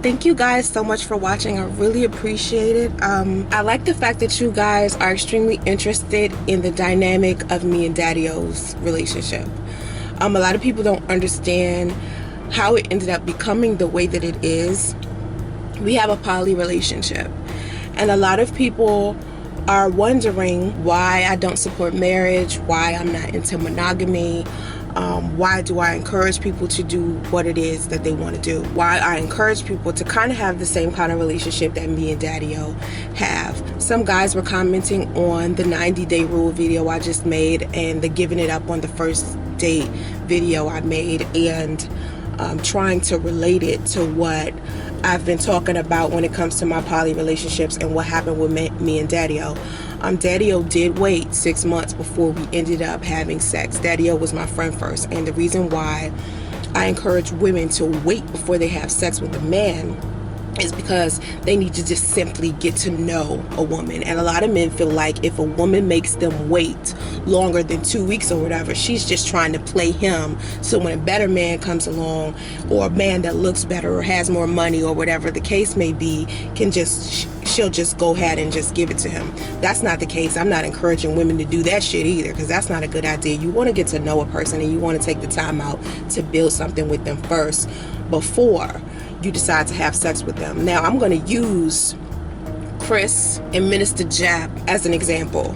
Thank you guys so much for watching. I really appreciate it. I like the fact that you guys are extremely interested in the dynamic of me and Daddy-O's relationship. A lot of people don't understand how it ended up becoming the way that it is. We have a poly relationship, and a lot of people are wondering why I don't support marriage, why I'm not into monogamy, why do I encourage people to do what it is that they want to do, why I encourage people to kind of have the same kind of relationship that me and Daddy-O have. Some guys were commenting on the 90-day rule video I just made and the giving it up on the first date video I made, and trying to relate it to what I've been talking about when it comes to my poly relationships and what happened with me and Daddy-O. Daddy-O did wait 6 months before we ended up having sex. Daddy-O was my friend first, and the reason why I encourage women to wait before they have sex with a man is because they need to just simply get to know a woman. And a lot of men feel like if a woman makes them wait longer than 2 weeks or whatever, she's just trying to play him, so when a better man comes along, or a man that looks better or has more money or whatever the case may be, she'll just go ahead and just give it to him. That's not the case. I'm not encouraging women to do that shit either, because that's not a good idea. You want to get to know a person, and you want to take the time out to build something with them first before you decide to have sex with them. Now, I'm going to use Chris and Minister Jap as an example.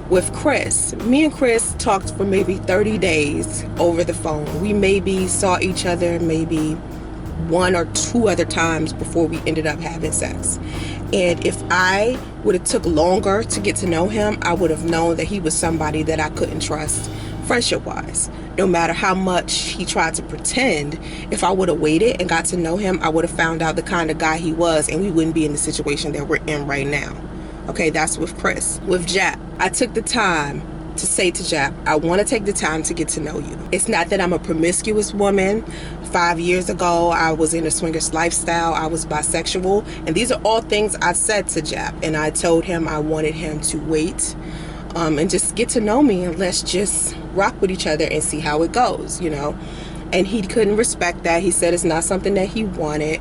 With Chris, me and Chris talked for maybe 30 days over the phone. We maybe saw each other maybe 1 or 2 other times before we ended up having sex. And if I would have took longer to get to know him, I would have known that he was somebody that I couldn't trust friendship-wise. No matter how much he tried to pretend, if I would have waited and got to know him, I would have found out the kind of guy he was, and we wouldn't be in the situation that we're in right now. Okay, that's with Chris. With Jap, I took the time to say to Jap, I want to take the time to get to know you. It's not that I'm a promiscuous woman. 5 years ago, I was in a swingers lifestyle. I was bisexual. And these are all things I said to Jap. And I told him I wanted him to wait and just get to know me, and let's just rock with each other and see how it goes, you know. And he couldn't respect that. He said it's not something that he wanted.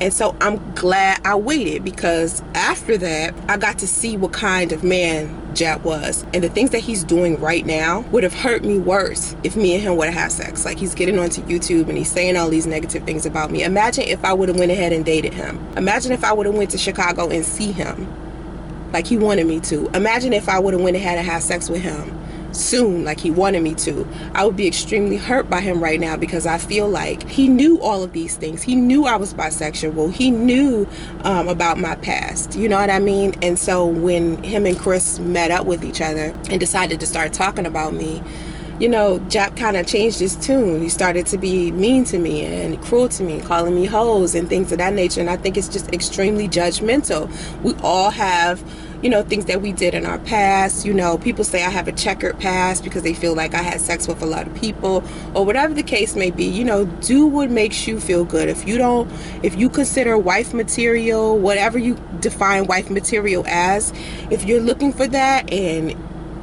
And so I'm glad I waited, because after that, I got to see what kind of man Jap was. And the things that he's doing right now would have hurt me worse if me and him would have had sex. Like, he's getting onto YouTube and he's saying all these negative things about me. Imagine if I would have went ahead and dated him. Imagine if I would have went to Chicago and see him like he wanted me to. Imagine if I would have went ahead and had sex with him soon like he wanted me to. I would be extremely hurt by him right now, because I feel like he knew all of these things. He knew I was bisexual. He knew about my past, you know what I mean? And so when him and Chris met up with each other and decided to start talking about me, you know, Jap kind of changed his tune. He started to be mean to me and cruel to me, calling me hoes and things of that nature. And I think it's just extremely judgmental. We all have, you know, things that we did in our past. You know, people say I have a checkered past because they feel like I had sex with a lot of people, or whatever the case may be. You know, do what makes you feel good. If you consider wife material, whatever you define wife material as, if you're looking for that, and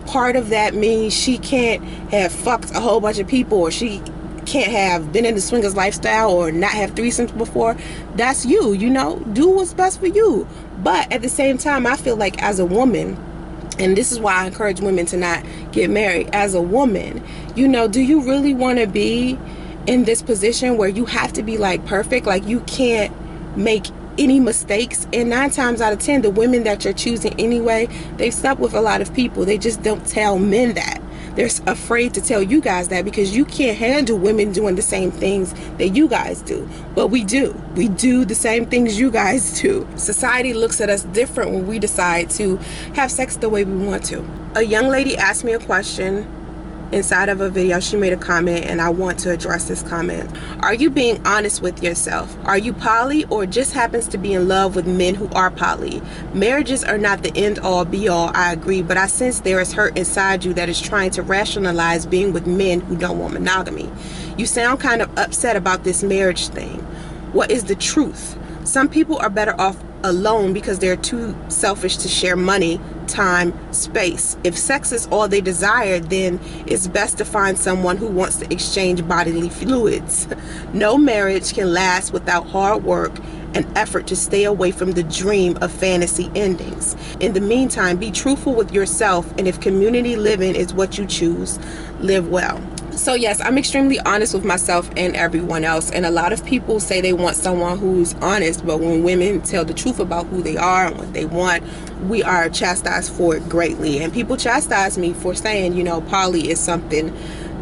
part of that means she can't have fucked a whole bunch of people, or she can't have been in the swingers lifestyle, or not have threesomes before, that's you, you know, do what's best for you. But at the same time, I feel like as a woman, and this is why I encourage women to not get married, as a woman, you know, do you really want to be in this position where you have to be like perfect, like you can't make any mistakes? And 9 times out of 10, the women that you're choosing anyway, they've slept with a lot of people. They just don't tell men that. They're afraid to tell you guys that, because you can't handle women doing the same things that you guys do. But we do. We do the same things you guys do. Society looks at us different when we decide to have sex the way we want to. A young lady asked me a question inside of a video. She made a comment, and I want to address this comment. Are you being honest with yourself? Are you poly, or just happens to be in love with men who are poly? Marriages are not the end all be all, I agree, but I sense there is hurt inside you that is trying to rationalize being with men who don't want monogamy. You sound kind of upset about this marriage thing. What is the truth? Some people are better off alone because they're too selfish to share money, time, space. If sex is all they desire, then it's best to find someone who wants to exchange bodily fluids. No marriage can last without hard work an effort to stay away from the dream of fantasy endings. In the meantime, be truthful with yourself, and if community living is what you choose, live well. So yes, I'm extremely honest with myself and everyone else, and a lot of people say they want someone who's honest, but when women tell the truth about who they are and what they want, we are chastised for it greatly. And people chastise me for saying, you know, poly is something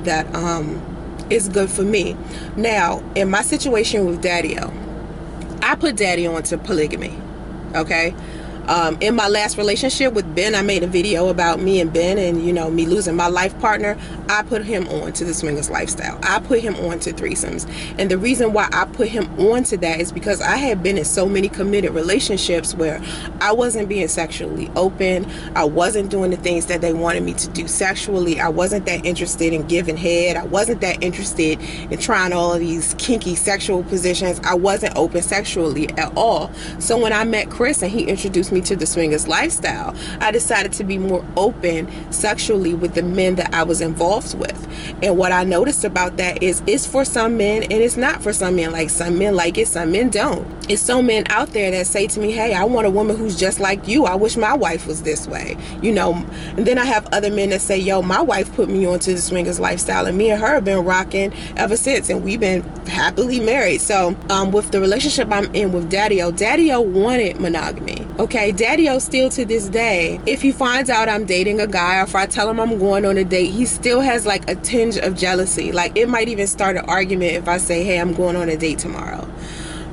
that is good for me. Now, in my situation with Daddy-O, I put Daddy onto polygamy, okay? In my last relationship with Ben, I made a video about me and Ben and, you know, me losing my life partner. I put him on to the swingers lifestyle. I put him on to threesomes. And the reason why I put him on to that is because I had been in so many committed relationships where I wasn't being sexually open. I wasn't doing the things that they wanted me to do sexually. I wasn't that interested in giving head. I wasn't that interested in trying all of these kinky sexual positions. I wasn't open sexually at all. So when I met Chris and he introduced me to the swingers lifestyle, I decided to be more open sexually with the men that I was involved with. And what I noticed about that is it's for some men and it's not for some men. Like, some men like it, some men don't. It's some men out there that say to me, hey, I want a woman who's just like you. I wish my wife was this way, you know. And then I have other men that say, yo, my wife put me onto the swingers lifestyle and me and her have been rocking ever since, and we've been happily married. So with the relationship I'm in with Daddy-O, Daddy-O wanted monogamy, okay? Daddy-O still to this day, if he finds out I'm dating a guy or if I tell him I'm going on a date, he still has like a tinge of jealousy. Like, it might even start an argument if I say, hey, I'm going on a date tomorrow.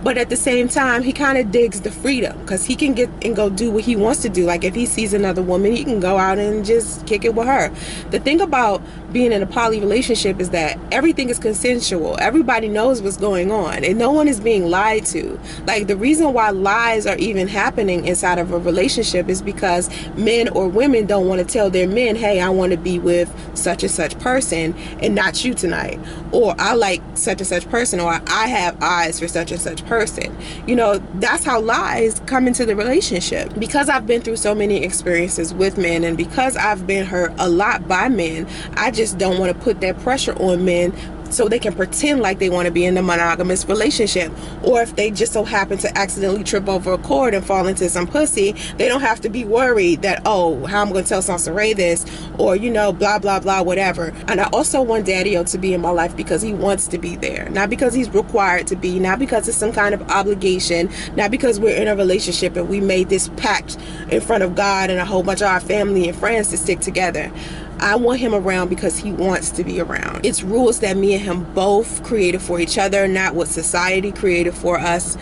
But at the same time, he kind of digs the freedom because he can get and go do what he wants to do. Like, if he sees another woman, he can go out and just kick it with her. The thing about being in a poly relationship is that everything is consensual. Everybody knows what's going on and no one is being lied to. Like, the reason why lies are even happening inside of a relationship is because men or women don't want to tell their men, hey, I want to be with such and such person and not you tonight. Or I like such and such person, or I have eyes for such and such person. You know, that's how lies come into the relationship. Because I've been through so many experiences with men and because I've been hurt a lot by men, I just don't want to put that pressure on men so they can pretend like they want to be in a monogamous relationship. Or if they just so happen to accidentally trip over a cord and fall into some pussy, they don't have to be worried that, oh, how I'm going to tell Soncerae this, or, you know, blah, blah, blah, whatever. And I also want Daddy-O to be in my life because he wants to be there. Not because he's required to be, not because it's some kind of obligation, not because we're in a relationship and we made this pact in front of God and a whole bunch of our family and friends to stick together. I want him around because he wants to be around. It's rules that me and him both created for each other, not what society created for us.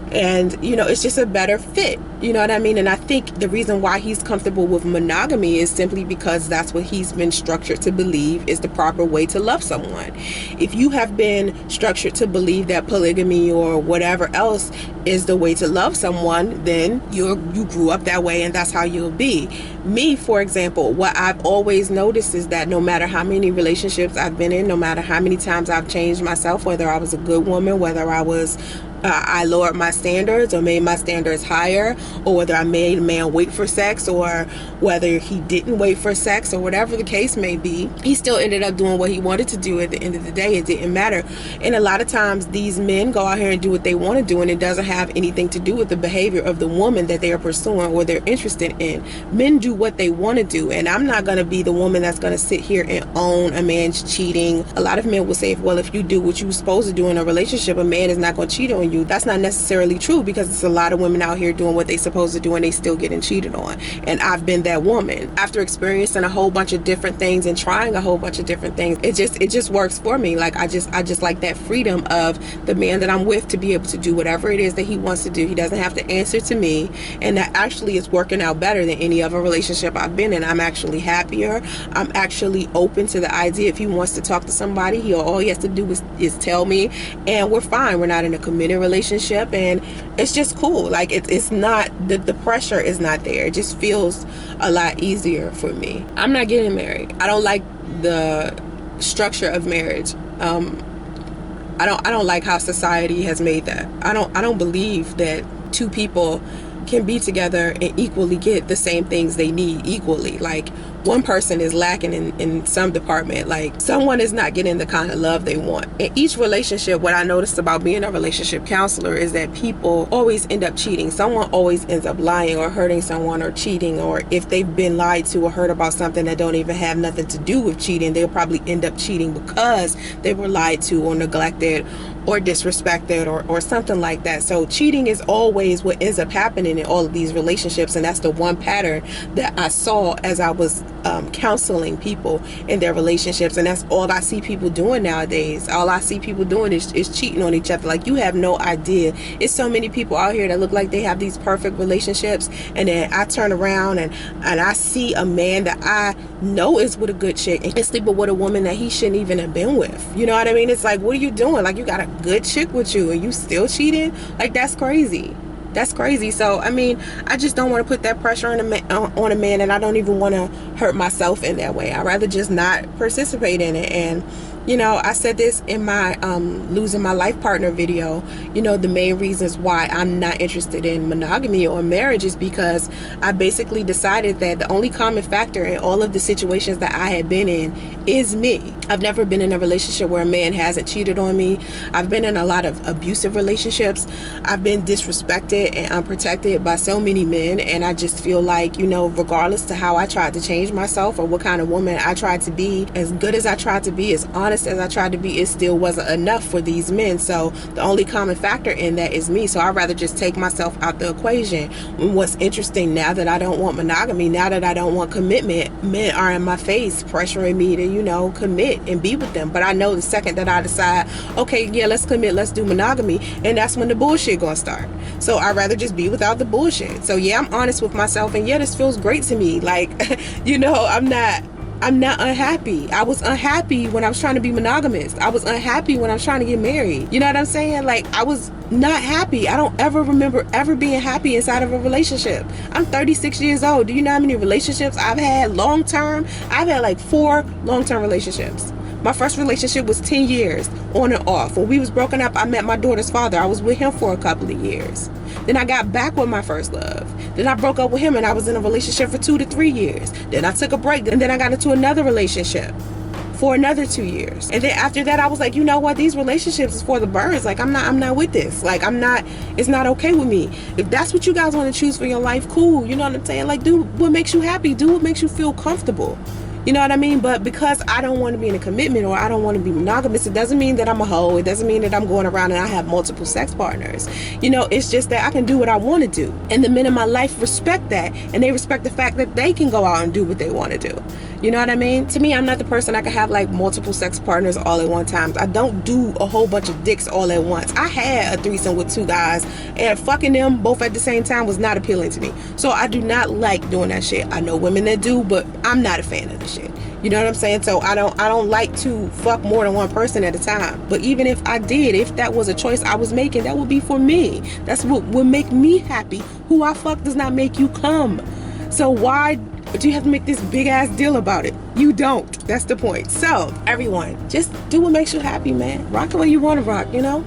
And, you know, it's just a better fit. You know what I mean? And I think the reason why he's comfortable with monogamy is simply because that's what he's been structured to believe is the proper way to love someone. If you have been structured to believe that polygamy or whatever else is the way to love someone, then you grew up that way and that's how you'll be. Me, for example, what I've always noticed is that no matter how many relationships I've been in, no matter how many times I've changed myself, whether I was a good woman, whether I lowered my standards or made my standards higher, or whether I made a man wait for sex or whether he didn't wait for sex or whatever the case may be, he still ended up doing what he wanted to do at the end of the day. It didn't matter. And a lot of times these men go out here and do what they want to do, and it doesn't have anything to do with the behavior of the woman that they are pursuing or they're interested in. Men do what they want to do, and I'm not going to be the woman that's going to sit here and own a man's cheating. A lot of men will say, well, if you do what you're supposed to do in a relationship, a man is not going to cheat on you. That's not necessarily true, because it's a lot of women out here doing what they're supposed to do and they still getting cheated on. And I've been that woman. After experiencing a whole bunch of different things and trying a whole bunch of different things, it just works for me. Like, I just like that freedom of the man that I'm with to be able to do whatever it is that he wants to do. He doesn't have to answer to me, and that actually is working out better than any other relationship I've been in. I'm actually happier. I'm actually open to the idea. If he wants to talk to somebody, all he has to do is tell me, and we're fine. We're not in a committed relationship, and it's just cool. Like, it's not, the pressure is not there. It just feels a lot easier for me. I'm not getting married. I don't like the structure of marriage. I don't like how society has made that. I don't believe that two people can be together and equally get the same things they need equally. Like, one person is lacking in some department. Like, someone is not getting the kind of love they want. In each relationship, what I noticed about being a relationship counselor is that people always end up cheating. Someone always ends up lying or hurting someone or cheating, or if they've been lied to or heard about something that don't even have nothing to do with cheating, they'll probably end up cheating because they were lied to or neglected or disrespected or something like that. So cheating is always what ends up happening in all of these relationships, and that's the one pattern that I saw as I was counseling people in their relationships. And that's all I see people doing nowadays. All I see people doing is cheating on each other. Like, you have no idea. It's so many people out here that look like they have these perfect relationships, and then I turn around and I see a man that I know is with a good chick and sleeping with a woman that he shouldn't even have been with. You know what I mean? It's like, what are you doing? Like, you got a good chick with you and you still cheating? Like, that's crazy. That's crazy. So, I mean, I just don't want to put that pressure on a man, and I don't even want to hurt myself in that way. I'd rather just not participate in it. And, you know, I said this in my losing my life partner video. You know, the main reasons why I'm not interested in monogamy or marriage is because I basically decided that the only common factor in all of the situations that I had been in is me. I've never been in a relationship where a man hasn't cheated on me. I've been in a lot of abusive relationships. I've been disrespected and unprotected by so many men, and I just feel like, you know, regardless to how I tried to change myself or what kind of woman I tried to be, as good as I tried to be, as honest as I tried to be, it still wasn't enough for these men. So the only common factor in that is me. So I'd rather just take myself out the equation. And what's interesting, now that I don't want monogamy, now that I don't want commitment, men are in my face pressuring me to, you know, commit and be with them. But I know the second that I decide, okay, yeah, let's commit, let's do monogamy, and that's when the bullshit gonna start. So I'd rather just be without the bullshit. So yeah, I'm honest with myself, and yeah, this feels great to me. Like, you know, I'm not unhappy. I was unhappy when I was trying to be monogamous. I was unhappy when I was trying to get married. You know what I'm saying? Like, I was not happy. I don't ever remember ever being happy inside of a relationship. I'm 36 years old. Do you know how many relationships I've had long term? I've had like 4 long-term relationships. My first relationship was 10 years on and off. When we was broken up, I met my daughter's father. I was with him for a couple of years. Then I got back with my first love. Then I broke up with him and I was in a relationship for 2 to 3 years. Then I took a break, and then I got into another relationship for another 2 years. And then after that, I was like, you know what? These relationships is for the birds. Like, I'm not with this. Like, it's not okay with me. If that's what you guys want to choose for your life, cool. You know what I'm saying? Like, do what makes you happy. Do what makes you feel comfortable. You know what I mean? But because I don't want to be in a commitment, or I don't want to be monogamous, it doesn't mean that I'm a hoe. It doesn't mean that I'm going around and I have multiple sex partners. You know, it's just that I can do what I want to do. And the men in my life respect that. And they respect the fact that they can go out and do what they want to do. You know what I mean? To me, I'm not the person that can have like multiple sex partners all at one time. I don't do a whole bunch of dicks all at once. I had a threesome with 2 guys, and fucking them both at the same time was not appealing to me. So I do not like doing that shit. I know women that do, but I'm not a fan of the shit. You know what I'm saying? So I don't like to fuck more than one person at a time. But even if I did, if that was a choice I was making, that would be for me. That's what would make me happy. Who I fuck does not make you come. So why do you have to make this big ass deal about it? You don't. That's the point. So everyone, just do what makes you happy, man. Rock the way you want to rock, you know?